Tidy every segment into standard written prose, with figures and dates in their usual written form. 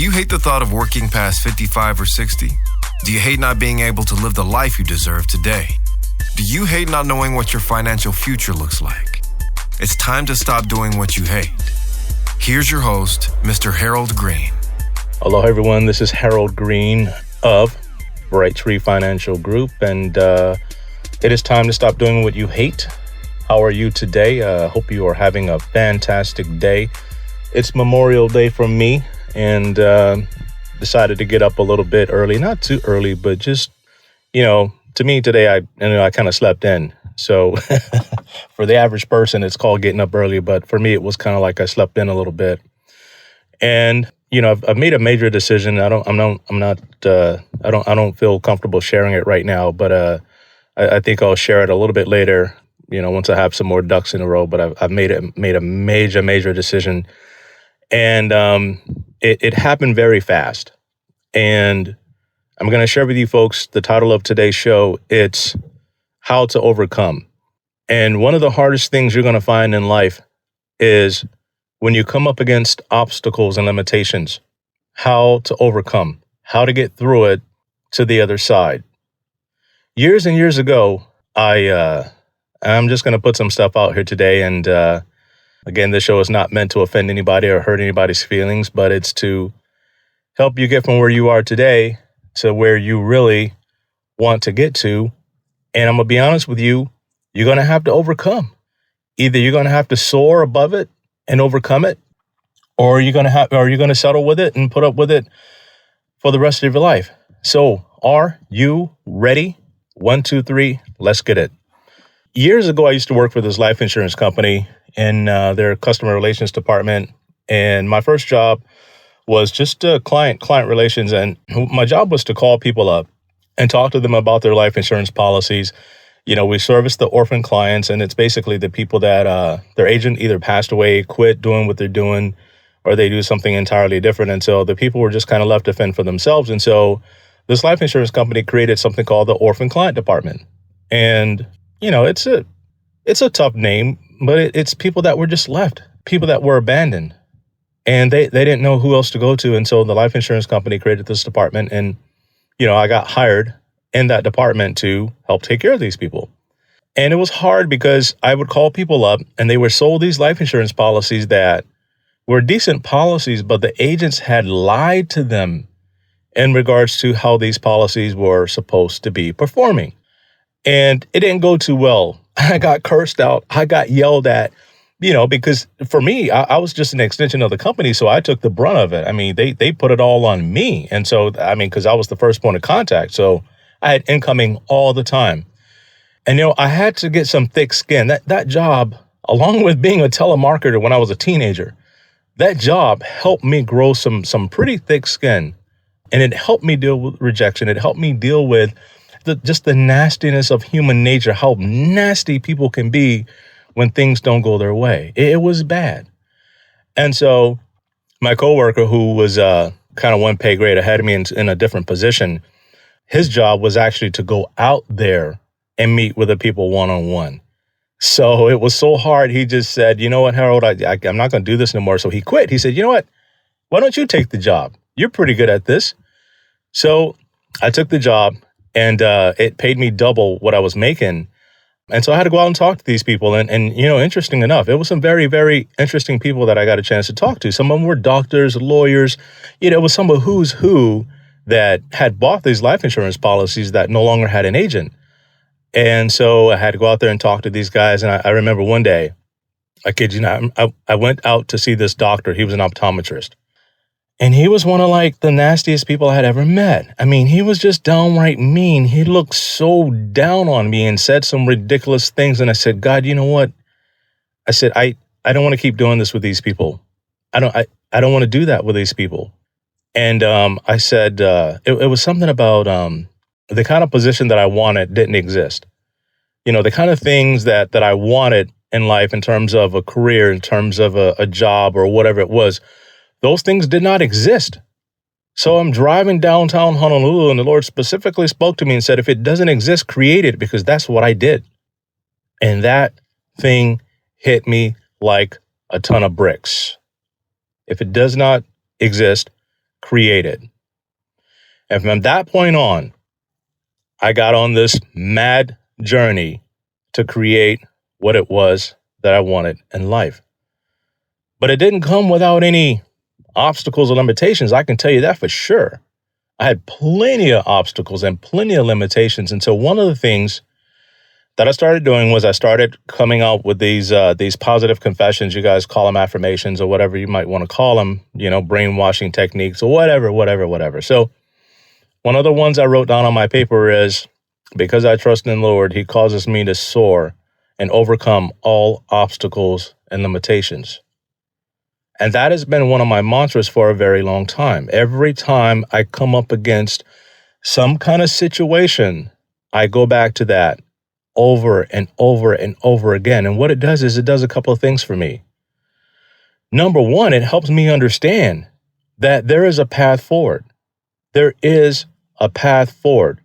you hate the thought of working past 55 or 60? Do you hate not being able to live the life you deserve today? Do you hate not knowing what your financial future looks like? It's time to stop doing what you hate. Here's your host, Mr. Harold Green. Hello, everyone. This is Harold Green of Bright Tree Financial Group, and it is time to stop doing what you hate. How are you today? Hope you are having a fantastic day. It's Memorial Day for me, and decided to get up a little bit early. Not too early, but just, to me today, I kind of slept in. So for the average person, it's called getting up early. But for me, it was kind of like I slept in a little bit. And, I've made a major decision. I don't feel comfortable sharing it right now, but I think I'll share it a little bit later, once I have some more ducks in a row. But I've made a major decision. And it happened very fast. And I'm going to share with you folks the title of today's show. It's How to Overcome. And one of the hardest things you're going to find in life is when you come up against obstacles and limitations, how to overcome, how to get through it to the other side. Years and years ago, I'm just going to put some stuff out here today. And again, this show is not meant to offend anybody or hurt anybody's feelings, but it's to help you get from where you are today to where you really want to get to. And I'm going to be honest with you, you're going to have to overcome. Either you're going to have to soar above it and overcome it, or you're going to settle with it and put up with it for the rest of your life. So are you ready? 1, 2, 3, let's get it. Years ago, I used to work for this life insurance company in their customer relations department. And my first job was just client relations. And my job was to call people up and talk to them about their life insurance policies. We service the orphan clients, and it's basically the people that their agent either passed away, quit doing what they're doing, or they do something entirely different. And so the people were just kind of left to fend for themselves. And so this life insurance company created something called the orphan client department. And, it's a tough name, but it's people that were just left, people that were abandoned. And they didn't know who else to go to. And so the life insurance company created this department. And, I got hired in that department to help take care of these people. And it was hard because I would call people up and they were sold these life insurance policies that were decent policies, but the agents had lied to them in regards to how these policies were supposed to be performing. And it didn't go too well. I got cursed out. I got yelled at. Because for me, I was just an extension of the company, so I took the brunt of it. I mean, they put it all on me. And so, because I was the first point of contact, so I had incoming all the time. And, I had to get some thick skin. That job, along with being a telemarketer when I was a teenager, that job helped me grow some pretty thick skin. And it helped me deal with rejection. It helped me deal with just the nastiness of human nature, how nasty people can be when things don't go their way. It was bad. And so my coworker, who was kind of one pay grade ahead of me in a different position, his job was actually to go out there and meet with the people one-on-one. So it was so hard. He just said, you know what, Harold, I'm not going to do this no more. So he quit. He said, you know what, why don't you take the job? You're pretty good at this. So I took the job, and it paid me double what I was making. And so I had to go out and talk to these people. And interesting enough, it was some very, very interesting people that I got a chance to talk to. Some of them were doctors, lawyers. It was some of who's who that had bought these life insurance policies that no longer had an agent. And so I had to go out there and talk to these guys. And I remember one day, I kid you not, I went out to see this doctor. He was an optometrist. And he was one of the nastiest people I had ever met. I mean, he was just downright mean. He looked so down on me and said some ridiculous things. And I said, God, you know what? I said, I don't want to keep doing this with these people. I don't want to do that with these people. And I said, it was something about the kind of position that I wanted didn't exist. The kind of things that I wanted in life in terms of a career, in terms of a job or whatever it was, those things did not exist. So I'm driving downtown Honolulu, and the Lord specifically spoke to me and said, if it doesn't exist, create it, because that's what I did. And that thing hit me like a ton of bricks. If it does not exist, created. And from that point on, I got on this mad journey to create what it was that I wanted in life. But it didn't come without any obstacles or limitations. I can tell you that for sure. I had plenty of obstacles and plenty of limitations. And so one of the things that I started doing was I started coming out with these positive confessions. You guys call them affirmations or whatever you might want to call them, brainwashing techniques or whatever. So one of the ones I wrote down on my paper is, because I trust in the Lord, He causes me to soar and overcome all obstacles and limitations. And that has been one of my mantras for a very long time. Every time I come up against some kind of situation, I go back to that over and over and over again. And what it does is it does a couple of things for me. Number one, it helps me understand that there is a path forward. There is a path forward.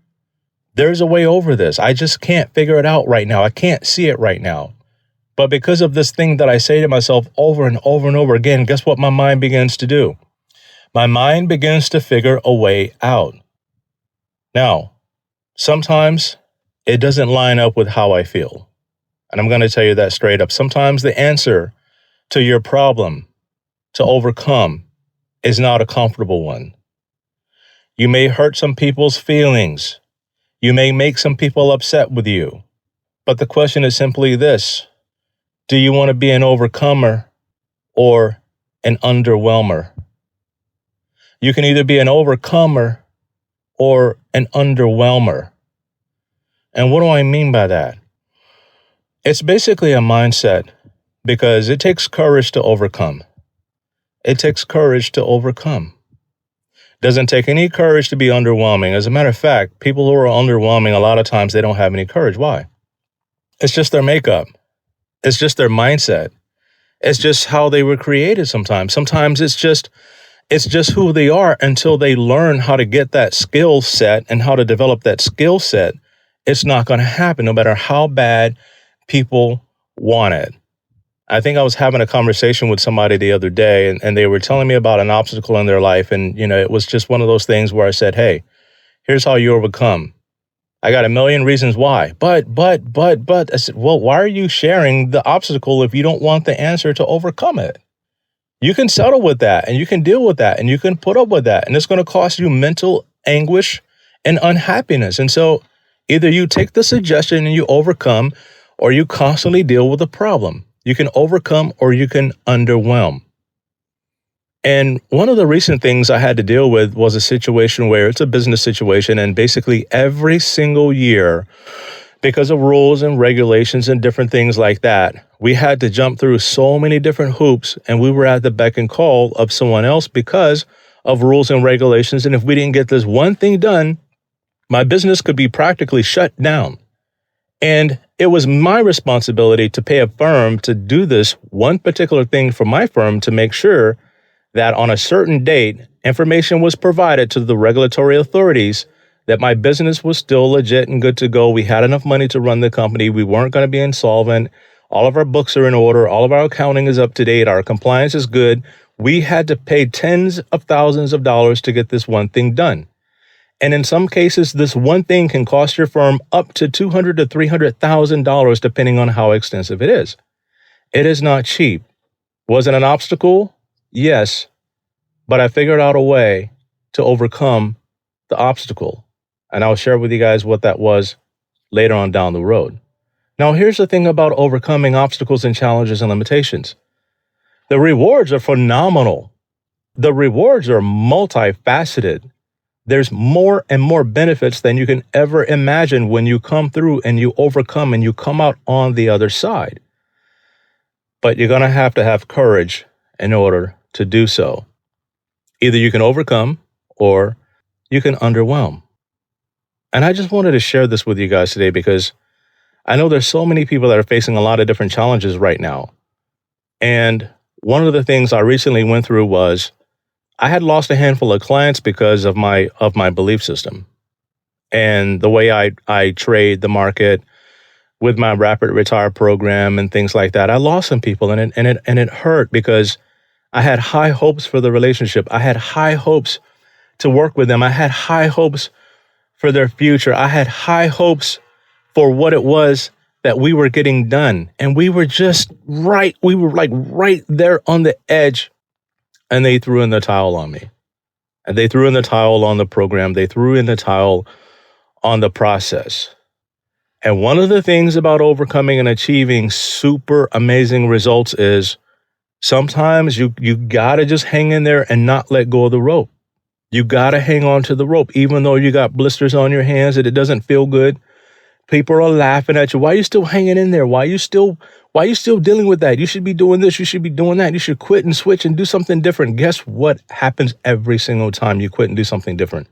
There's a way over this. I just can't figure it out right now. I can't see it right now. But because of this thing that I say to myself over and over and over again, guess what my mind begins to do? My mind begins to figure a way out. Now, sometimes it doesn't line up with how I feel. And I'm going to tell you that straight up. Sometimes the answer to your problem to overcome is not a comfortable one. You may hurt some people's feelings. You may make some people upset with you. But the question is simply this: do you want to be an overcomer or an underwhelmer? You can either be an overcomer or an underwhelmer. And what do I mean by that? It's basically a mindset, because it takes courage to overcome. It takes courage to overcome. Doesn't take any courage to be underwhelming. As a matter of fact, people who are underwhelming, a lot of times they don't have any courage. Why? It's just their makeup. It's just their mindset. It's just how they were created sometimes. Sometimes it's just who they are until they learn how to get that skill set and how to develop that skill set. It's not going to happen no matter how bad people want it. I think I was having a conversation with somebody the other day, and they were telling me about an obstacle in their life. And, it was just one of those things where I said, hey, here's how you overcome. I got a million reasons why. But. I said, well, why are you sharing the obstacle if you don't want the answer to overcome it? You can settle with that, and you can deal with that, and you can put up with that. And it's going to cost you mental anguish and unhappiness. And so either you take the suggestion and you overcome, or you constantly deal with the problem. You can overcome or you can underwhelm. And one of the recent things I had to deal with was a situation where it's a business situation, and basically every single year, because of rules and regulations and different things like that, we had to jump through so many different hoops, and we were at the beck and call of someone else because of rules and regulations. And if we didn't get this one thing done, my business could be practically shut down. And it was my responsibility to pay a firm to do this one particular thing for my firm to make sure that on a certain date, information was provided to the regulatory authorities that my business was still legit and good to go. We had enough money to run the company. We weren't going to be insolvent. All of our books are in order. All of our accounting is up to date. Our compliance is good. We had to pay tens of thousands of dollars to get this one thing done. And in some cases, this one thing can cost your firm up to $200,000 to $300,000, depending on how extensive it is. It is not cheap. Was it an obstacle? Yes. But I figured out a way to overcome the obstacle. And I'll share with you guys what that was later on down the road. Now, here's the thing about overcoming obstacles and challenges and limitations. The rewards are phenomenal. The rewards are multifaceted. There's more and more benefits than you can ever imagine when you come through and you overcome and you come out on the other side. But you're going to have courage in order to do so. Either you can overcome or you can underwhelm. And I just wanted to share this with you guys today because I know there's so many people that are facing a lot of different challenges right now. And one of the things I recently went through was I had lost a handful of clients because of my belief system and the way I trade the market with my rapid retire program and things like that. I lost some people, and it hurt because I had high hopes for the relationship. I had high hopes to work with them. I had high hopes for their future. I had high hopes for what it was that we were getting done. And we were just right. We were like right there on the edge. And they threw in the towel on me. And they threw in the towel on the program. They threw in the towel on the process. And one of the things about overcoming and achieving super amazing results is sometimes you got to just hang in there and not let go of the rope. You got to hang on to the rope, even though you got blisters on your hands and it doesn't feel good. People are laughing at you. Why are you still hanging in there? Why are you still dealing with that? You should be doing this. You should be doing that. You should quit and switch and do something different. Guess what happens every single time you quit and do something different?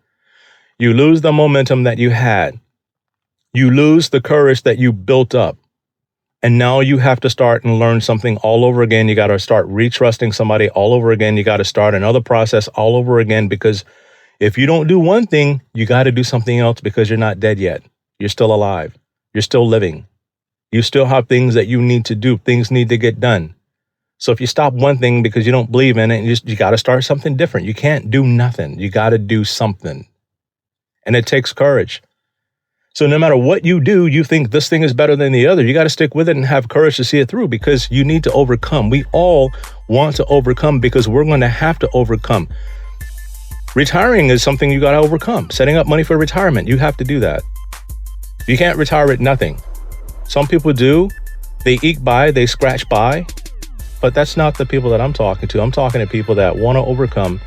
You lose the momentum that you had. You lose the courage that you built up. And now you have to start and learn something all over again. You got to start retrusting somebody all over again. You got to start another process all over again, because if you don't do one thing, you got to do something else, because you're not dead yet. You're still alive. You're still living. You still have things that you need to do. Things need to get done. So if you stop one thing because you don't believe in it, you got to start something different. You can't do nothing. You got to do something. And it takes courage. So no matter what you do, you think this thing is better than the other. You got to stick with it and have courage to see it through, because you need to overcome. We all want to overcome, because we're going to have to overcome. Retiring is something you got to overcome. Setting up money for retirement, you have to do that. You can't retire with nothing. Some people do. They eke by, they scratch by. But that's not the people that I'm talking to. I'm talking to people that want to overcome,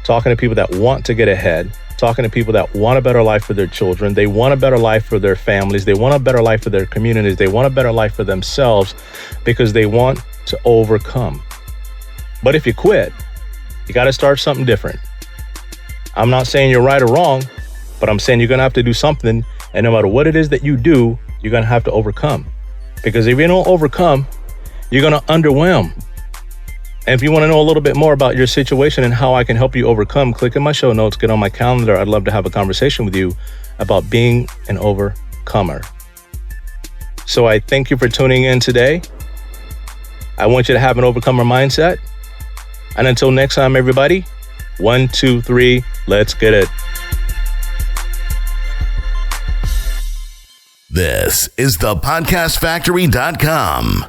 talking to people that want to get ahead, talking to people that want a better life for their children. They want a better life for their families. They want a better life for their communities. They want a better life for themselves, because they want to overcome. But if you quit, you got to start something different. I'm not saying you're right or wrong, but I'm saying you're going to have to do something. And no matter what it is that you do, you're going to have to overcome. Because if you don't overcome, you're going to underwhelm. And if you want to know a little bit more about your situation and how I can help you overcome, click in my show notes, get on my calendar. I'd love to have a conversation with you about being an overcomer. So I thank you for tuning in today. I want you to have an overcomer mindset. And until next time, everybody, 1, 2, 3, let's get it. This is thepodcastfactory.com.